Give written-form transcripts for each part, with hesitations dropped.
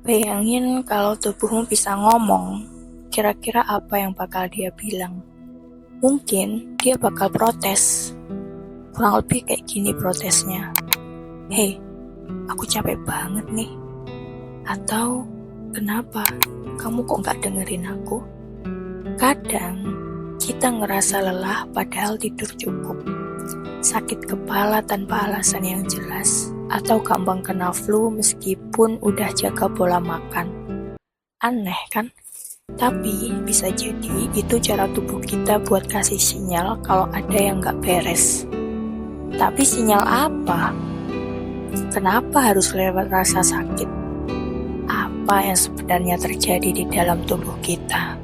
Bayangin kalau tubuhmu bisa ngomong, kira-kira apa yang bakal dia bilang? Mungkin dia bakal protes. Kurang lebih kayak gini protesnya. Hei, aku capek banget nih. Atau, kenapa? Kamu kok gak dengerin aku? Kadang, kita ngerasa lelah padahal tidur cukup. Sakit kepala tanpa alasan yang jelas. Atau gampang kena flu meskipun udah jaga pola makan. Aneh kan? Tapi bisa jadi itu cara tubuh kita buat kasih sinyal kalau ada yang gak beres. Tapi sinyal apa? Kenapa harus lewat rasa sakit? Apa yang sebenarnya terjadi di dalam tubuh kita?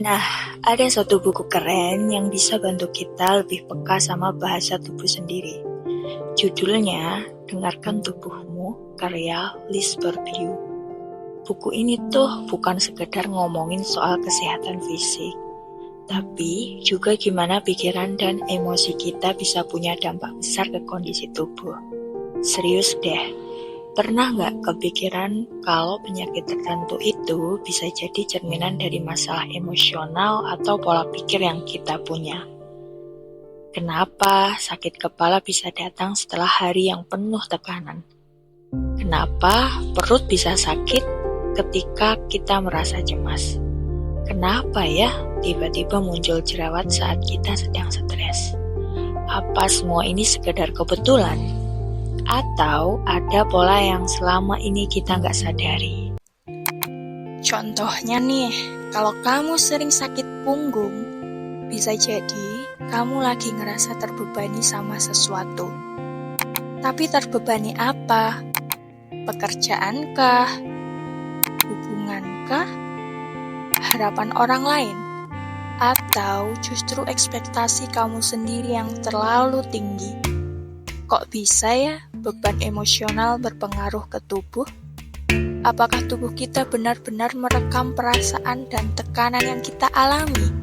Nah, ada suatu buku keren yang bisa bantu kita lebih peka sama bahasa tubuh sendiri. Judulnya, Dengarkan Tubuhmu, karya Liz Bourdieu. Buku ini tuh bukan sekedar ngomongin soal kesehatan fisik, tapi juga gimana pikiran dan emosi kita bisa punya dampak besar ke kondisi tubuh. Serius deh, pernah nggak kepikiran kalau penyakit tertentu itu bisa jadi cerminan dari masalah emosional atau pola pikir yang kita punya? Kenapa sakit kepala bisa datang setelah hari yang penuh tekanan? Kenapa perut bisa sakit ketika kita merasa cemas? Kenapa ya tiba-tiba muncul jerawat saat kita sedang stres? Apa semua ini sekedar kebetulan? Atau ada pola yang selama ini kita nggak sadari? Contohnya nih, kalau kamu sering sakit punggung, bisa jadi kamu lagi ngerasa terbebani sama sesuatu. Tapi terbebani apa? Pekerjaankah? Hubungankah? Harapan orang lain? Atau justru ekspektasi kamu sendiri yang terlalu tinggi? Kok bisa ya beban emosional berpengaruh ke tubuh? Apakah tubuh kita benar-benar merekam perasaan dan tekanan yang kita alami?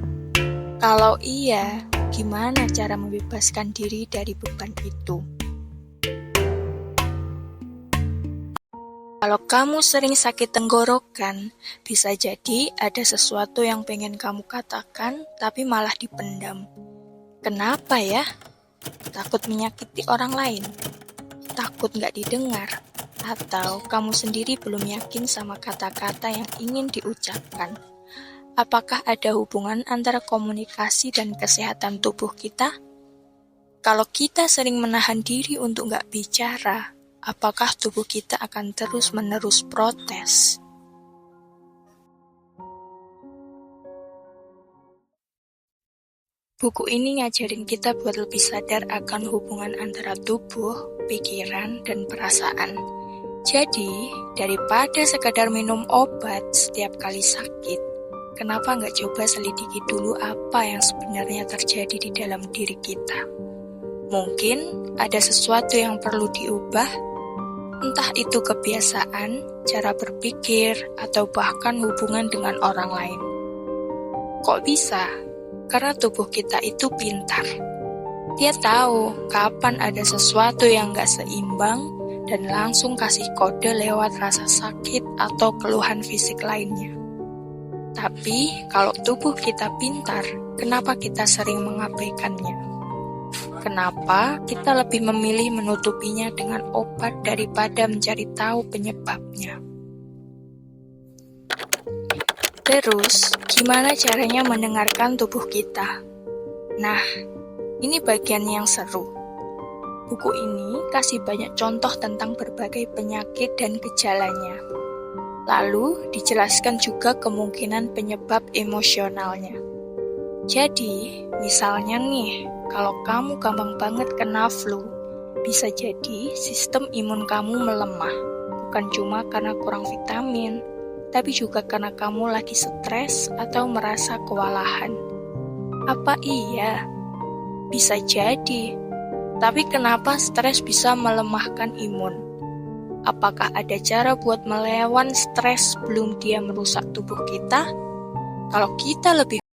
Kalau iya, gimana cara membebaskan diri dari beban itu? Kalau kamu sering sakit tenggorokan, bisa jadi ada sesuatu yang pengen kamu katakan, tapi malah dipendam. Kenapa ya? Takut menyakiti orang lain? Takut gak didengar? Atau kamu sendiri belum yakin sama kata-kata yang ingin diucapkan? Apakah ada hubungan antara komunikasi dan kesehatan tubuh kita? Kalau kita sering menahan diri untuk gak bicara, apakah tubuh kita akan terus-menerus protes? Buku ini ngajarin kita buat lebih sadar akan hubungan antara tubuh, pikiran, dan perasaan. Jadi, daripada sekadar minum obat setiap kali sakit, kenapa nggak coba selidiki dulu apa yang sebenarnya terjadi di dalam diri kita? Mungkin ada sesuatu yang perlu diubah, entah itu kebiasaan, cara berpikir, atau bahkan hubungan dengan orang lain. Kok bisa? Karena tubuh kita itu pintar. Dia tahu kapan ada sesuatu yang nggak seimbang dan langsung kasih kode lewat rasa sakit atau keluhan fisik lainnya. Tapi, kalau tubuh kita pintar, kenapa kita sering mengabaikannya? Kenapa kita lebih memilih menutupinya dengan obat daripada mencari tahu penyebabnya? Terus, gimana caranya mendengarkan tubuh kita? Nah, ini bagian yang seru. Buku ini kasih banyak contoh tentang berbagai penyakit dan gejalanya. Lalu dijelaskan juga kemungkinan penyebab emosionalnya. Jadi, misalnya nih, kalau kamu gampang banget kena flu, bisa jadi sistem imun kamu melemah. Bukan cuma karena kurang vitamin, tapi juga karena kamu lagi stres atau merasa kewalahan. Apa iya? Bisa jadi. Tapi kenapa stres bisa melemahkan imun? Apakah ada cara buat melawan stres sebelum dia merusak tubuh kita? Kalau kita lebih